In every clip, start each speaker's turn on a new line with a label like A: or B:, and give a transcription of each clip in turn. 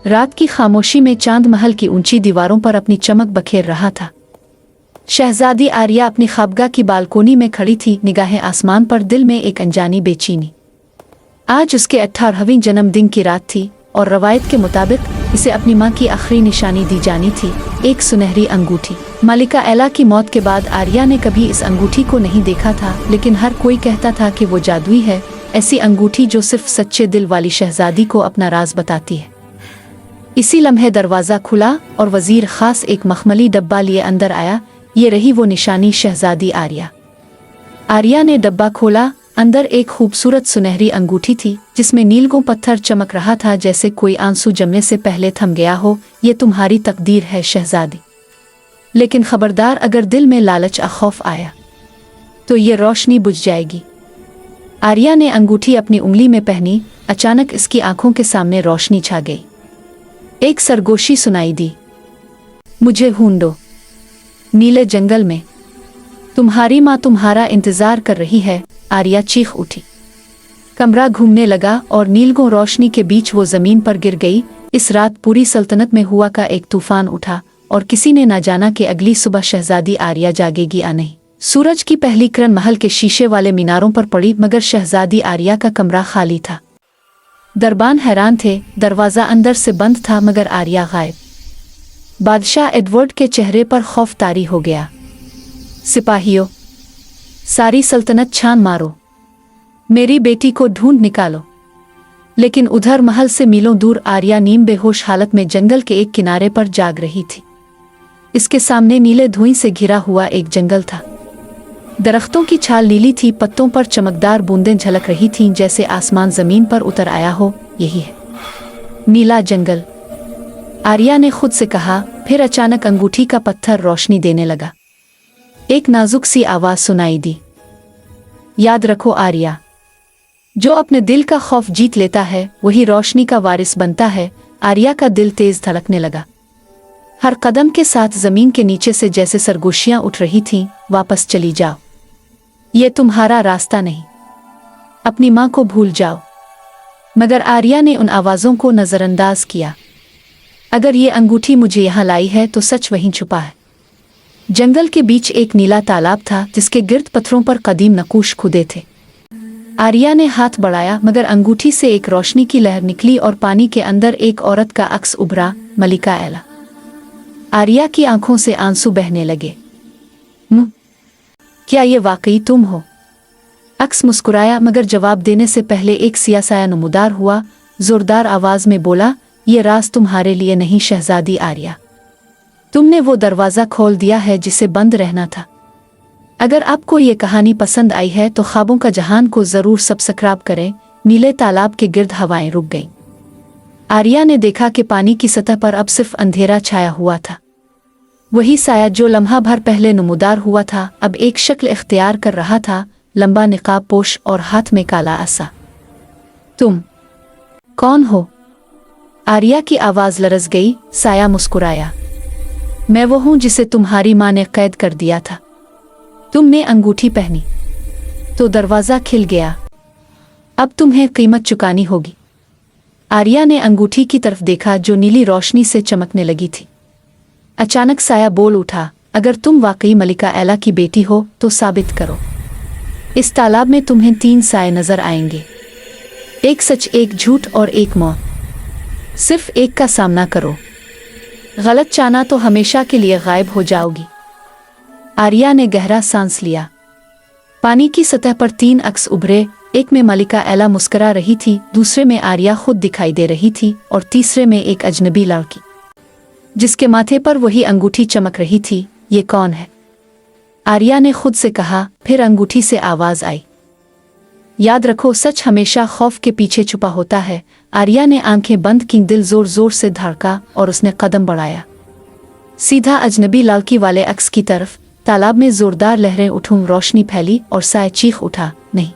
A: रात की खामोशी में चांद महल की ऊंची दीवारों पर अपनी चमक बखेर रहा था। शहजादी आर्या अपनी ख्वाबगाह की बालकोनी में खड़ी थी, निगाहें आसमान पर, दिल में एक अनजानी बेचैनी। आज उसके 18वें जन्मदिन की रात थी और रवायत के मुताबिक इसे अपनी मां की आखिरी निशानी दी जानी थी, एक सुनहरी अंगूठी। मलिका एला की मौत के बाद आर्या ने कभी इस अंगूठी को नहीं देखा था, लेकिन हर कोई कहता था कि वो जादुई है, ऐसी अंगूठी जो सिर्फ सच्चे दिल वाली शहजादी को अपना राज बताती है। इसी लम्हे दरवाज़ा खुला और वजीर खास एक मखमली डब्बा लिए अंदर आया। ये रही वो निशानी, शहजादी आर्या। आर्या ने डब्बा खोला। अंदर एक खूबसूरत सुनहरी अंगूठी थी जिसमें नीलगों पत्थर चमक रहा था, जैसे कोई आंसू जमने से पहले थम गया हो। ये तुम्हारी तकदीर है शहजादी, लेकिन खबरदार, अगर दिल में लालच या खौफ आया तो ये रोशनी बुझ जाएगी। आर्या ने अंगूठी अपनी उंगली में पहनी। अचानक इसकी आंखों के सामने रोशनी छा गई। एक सरगोशी सुनाई दी, मुझे ढूंढो नीले जंगल में, तुम्हारी माँ तुम्हारा इंतजार कर रही है। आर्या चीख उठी। कमरा घूमने लगा और नीलगों रोशनी के बीच वो जमीन पर गिर गई। इस रात पूरी सल्तनत में हुआ का एक तूफान उठा और किसी ने ना जाना कि अगली सुबह शहजादी आर्या जागेगी या नहीं। सूरज की पहली किरण महल के शीशे वाले मीनारों पर पड़ी, मगर शहजादी आर्या का कमरा खाली था। दरबान हैरान थे। दरवाज़ा अंदर से बंद था, मगर आर्या गायब। बादशाह एडवर्ड के चेहरे पर खौफ तारी हो गया। सिपाहियों, सारी सल्तनत छान मारो, मेरी बेटी को ढूंढ निकालो। लेकिन उधर महल से मीलों दूर आर्या नीम बेहोश हालत में जंगल के एक किनारे पर जाग रही थी। इसके सामने नीले धुएं से घिरा हुआ एक जंगल था। दरख्तों की छाल नीली थी, पत्तों पर चमकदार बूंदें झलक रही थीं, जैसे आसमान जमीन पर उतर आया हो। यही है नीला जंगल, आर्या ने खुद से कहा। फिर अचानक अंगूठी का पत्थर रोशनी देने लगा। एक नाजुक सी आवाज सुनाई दी, याद रखो आर्या, जो अपने दिल का खौफ जीत लेता है वही रोशनी का वारिस बनता है। आर्या का दिल तेज धड़कने लगा। हर कदम के साथ जमीन के नीचे से जैसे सरगोशियां उठ रही थीं। वापस चली जाओ, ये तुम्हारा रास्ता नहीं, अपनी मां को भूल जाओ। मगर आर्या ने उन आवाजों को नजरअंदाज किया। अगर ये अंगूठी मुझे यहाँ लाई है तो सच वहीं छुपा है। जंगल के बीच एक नीला तालाब था जिसके गिर्द पत्थरों पर कदीम नक्काश खुदे थे। आर्या ने हाथ बढ़ाया, मगर अंगूठी से एक रोशनी की लहर निकली और पानी के अंदर एक औरत का अक्स उभरा, मलिका एला। आर्या की आंखों से आंसू बहने लगे। क्या ये वाकई तुम हो? अक्स मुस्कुराया, मगर जवाब देने से पहले एक सियासाया नमूदार हुआ। जोरदार आवाज में बोला, ये राज तुम्हारे लिए नहीं शहजादी आर्या, तुमने वो दरवाज़ा खोल दिया है जिसे बंद रहना था। अगर आपको ये कहानी पसंद आई है तो ख्वाबों का जहान को ज़रूर सब्सक्राइब करें। नीले तालाब के गिर्द हवाएं रुक गईं। आर्या ने देखा कि पानी की सतह पर अब सिर्फ अंधेरा छाया हुआ था। वही साया जो लम्हा भर पहले नमूदार हुआ था अब एक शक्ल इख्तियार कर रहा था, लंबा निकाब पोश और हाथ में काला असा। तुम कौन हो? आर्या की आवाज़ लरज़ गई। साया मुस्कुराया, मैं वो हूँ जिसे तुम्हारी माँ ने कैद कर दिया था। तुमने अंगूठी पहनी तो दरवाज़ा खिल गया, अब तुम्हें कीमत चुकानी होगी। आर्या ने अंगूठी की तरफ देखा जो नीली रोशनी से चमकने लगी थी। अचानक साया बोल उठा, अगर तुम वाकई मलिका एला की बेटी हो तो साबित करो। इस तालाब में तुम्हें 3 साए नजर आएंगे, एक सच, एक झूठ और एक मौत। सिर्फ एक का सामना करो, गलत चाना तो हमेशा के लिए गायब हो जाओगी। आर्या ने गहरा सांस लिया। पानी की सतह पर 3 अक्स उभरे। एक में मलिका एला मुस्कुरा रही थी, दूसरे में आर्या खुद दिखाई दे रही थी और तीसरे में एक अजनबी लड़की जिसके माथे पर वही अंगूठी चमक रही थी। ये कौन है? आर्या ने खुद से कहा। फिर अंगूठी से आवाज आई, याद रखो, सच हमेशा खौफ के पीछे छुपा होता है। आर्या ने आंखें बंद की, दिल जोर जोर से धड़का और उसने कदम बढ़ाया सीधा अजनबी लड़की वाले अक्स की तरफ। तालाब में जोरदार लहरें उठूं, रोशनी फैली और साया चीख उठा, नहीं,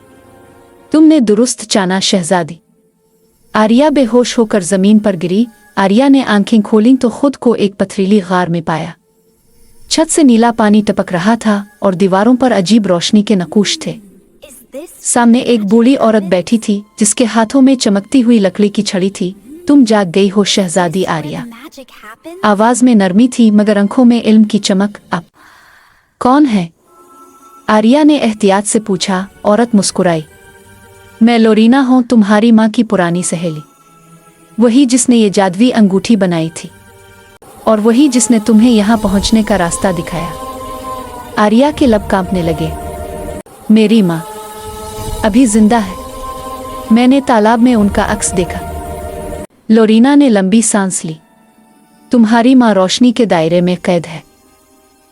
A: तुमने दुरुस्त चाना शहजादी। आर्या बेहोश होकर जमीन पर गिरी। आर्या ने आंखें खोलीं तो खुद को एक पथरीली गार में पाया। छत से नीला पानी टपक रहा था और दीवारों पर अजीब रोशनी के नक्काश थे। सामने एक बूढ़ी औरत बैठी थी जिसके हाथों में चमकती हुई लकड़ी की छड़ी थी। तुम जाग गई हो शहजादी आर्या। आवाज में नरमी थी मगर आंखों में इल्म की चमक। आप कौन है? आर्या ने एहतियात से पूछा। औरत मुस्कुराई। मैं लोरीना हूँ, तुम्हारी माँ की पुरानी सहेली, वही जिसने ये जादुई अंगूठी बनाई थी और वही जिसने तुम्हें यहाँ पहुँचने का रास्ता दिखाया। आर्या के लब कांपने लगे। मेरी माँ अभी जिंदा है, मैंने तालाब में उनका अक्स देखा। लोरीना ने लंबी सांस ली। तुम्हारी माँ रोशनी के दायरे में कैद है,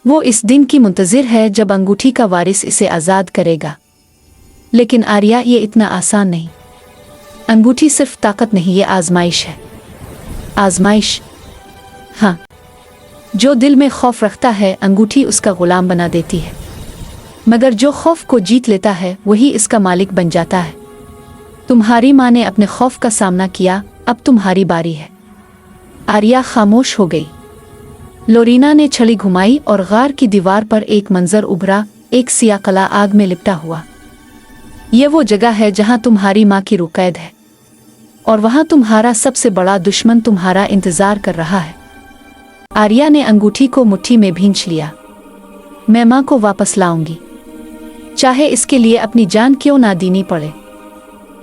A: वो इस दिन की मुंतजिर है जब अंगूठी का वारिस इसे आज़ाद करेगा। लेकिन आर्या, ये इतना आसान नहीं। अंगूठी सिर्फ ताकत नहीं, ये आजमाइश है। आजमाइश? हाँ, जो दिल में खौफ रखता है अंगूठी उसका गुलाम बना देती है, मगर जो खौफ को जीत लेता है वही इसका मालिक बन जाता है। तुम्हारी माँ ने अपने खौफ का सामना किया, अब तुम्हारी बारी है। आर्या खामोश हो गई। लोरीना ने छड़ी घुमाई और गार की दीवार पर एक मंजर उभरा, एक सिया कला आग में लिपटा हुआ। ये वो जगह है जहां तुम्हारी माँ की रूह कैद है और वहां तुम्हारा सबसे बड़ा दुश्मन तुम्हारा इंतजार कर रहा है। आर्या ने अंगूठी को मुट्ठी में भींच लिया। मैं माँ को वापस लाऊंगी, चाहे इसके लिए अपनी जान क्यों ना देनी पड़े।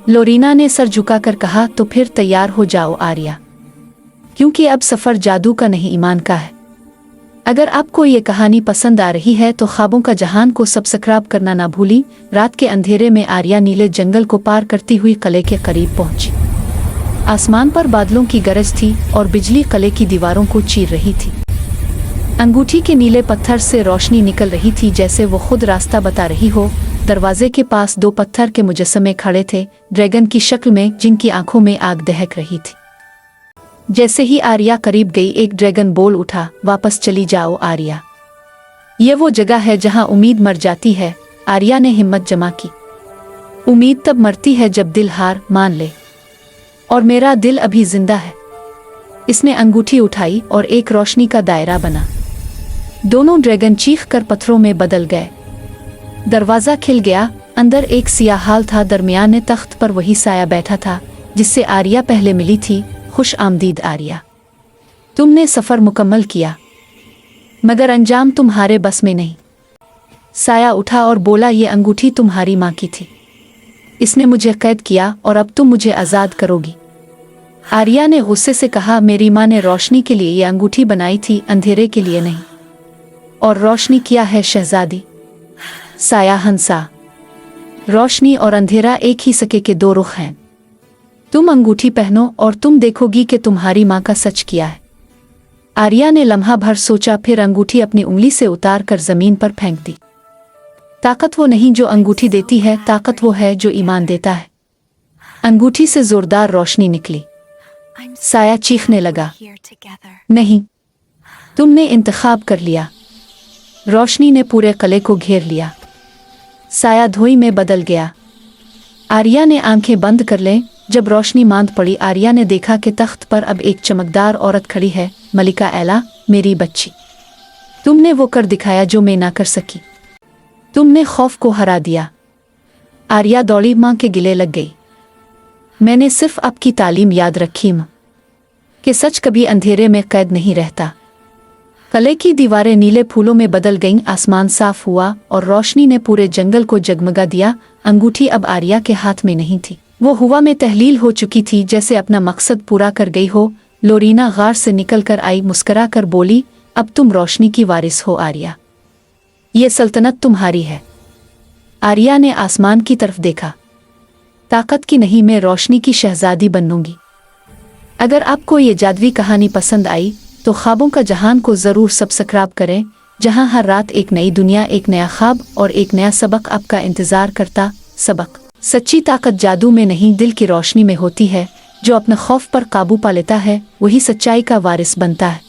A: लोरीना ने सर झुकाकर कहा। तो फिर तैयार हो जाओ आर्या, क्योंकि अब सफर जादू का नहीं ईमान का है। अगर आपको ये कहानी पसंद आ रही है तो ख्वाबों का जहान को सब्सक्राइब करना ना भूली। रात के अंधेरे में आर्या नीले जंगल को पार करती हुई किले के करीब पहुंची। आसमान पर बादलों की गरज थी और बिजली किले की दीवारों को चीर रही थी। अंगूठी के नीले पत्थर से रोशनी निकल रही थी जैसे वो खुद रास्ता बता रही हो। दरवाजे के पास दो पत्थर के मुजस्समे खड़े थे, ड्रैगन की शक्ल में, जिनकी आंखों में आग दहक रही थी। जैसे ही आर्या करीब गई एक ड्रैगन बोल उठा। वापस चली जाओ आर्या, ये वो जगह है जहां उम्मीद मर जाती है। आर्या ने हिम्मत जमा की। उम्मीद तब मरती है जब दिल हार मान ले, और मेरा दिल अभी जिंदा है। इसने अंगूठी उठाई और एक रोशनी का दायरा बना। दोनों ड्रैगन चीख कर पत्थरों में बदल गए। दरवाजा खिल गया। अंदर एक सियाहाल था, दरमियान तख्त पर वही साया बैठा था जिससे आर्या पहले मिली थी। खुश आमदीद आर्या, तुमने सफर मुकम्मल किया, मगर अंजाम तुम्हारे बस में नहीं। साया उठा और बोला, ये अंगूठी तुम्हारी माँ की थी, इसने मुझे कैद किया और अब तुम मुझे आज़ाद करोगी। आर्या ने गुस्से से कहा, मेरी माँ ने रोशनी के लिए ये अंगूठी बनाई थी, अंधेरे के लिए नहीं। और रोशनी क्या है शहजादी? साया हंसा। रोशनी और अंधेरा एक ही सिक्के के दो रुख हैं। तुम अंगूठी पहनो और तुम देखोगी कि तुम्हारी माँ का सच किया है। आर्या ने लम्हा भर सोचा, फिर अंगूठी अपनी उंगली से उतार कर जमीन पर फेंक दी। ताकत वो नहीं जो अंगूठी देती है, ताकत वो है जो ईमान देता है। अंगूठी से जोरदार रोशनी निकली। साया चीखने लगा, नहीं, तुमने इंतखाब कर लिया। रोशनी ने पूरे किले को घेर लिया। साया धोई में बदल गया। आर्या ने आंखें बंद कर लें। जब रोशनी मांद पड़ी, आर्या ने देखा कि तख्त पर अब एक चमकदार औरत खड़ी है। मलिका एला, मेरी बच्ची, तुमने वो कर दिखाया जो मैं ना कर सकी। तुमने खौफ को हरा दिया। आर्या दौड़ी माँ के गिले लग गई। मैंने सिर्फ आपकी तालीम याद रखी माँ, कि सच कभी अंधेरे में कैद नहीं रहता। किले की दीवारें नीले फूलों में बदल गईं। आसमान साफ हुआ और रोशनी ने पूरे जंगल को जगमगा दिया। अंगूठी अब आर्या के हाथ में नहीं थी, वो हवा में तहलील हो चुकी थी, जैसे अपना मकसद पूरा कर गई हो। लोरीना गार से निकल कर आई, मुस्करा कर बोली, अब तुम रोशनी की वारिस हो आर्या, ये सल्तनत तुम्हारी है। आर्या ने आसमान की तरफ देखा। ताकत की नहीं, मैं रोशनी की शहजादी बनूंगी। अगर आपको ये जादुई कहानी पसंद आई तो ख्वाबों का जहान को ज़रूर सब्सक्राइब करें, जहां हर रात एक नई दुनिया, एक नया ख्वाब और एक नया सबक आपका इंतज़ार करता। सबक: सच्ची ताकत जादू में नहीं, दिल की रोशनी में होती है। जो अपने खौफ पर काबू पा लेता है वही सच्चाई का वारिस बनता है।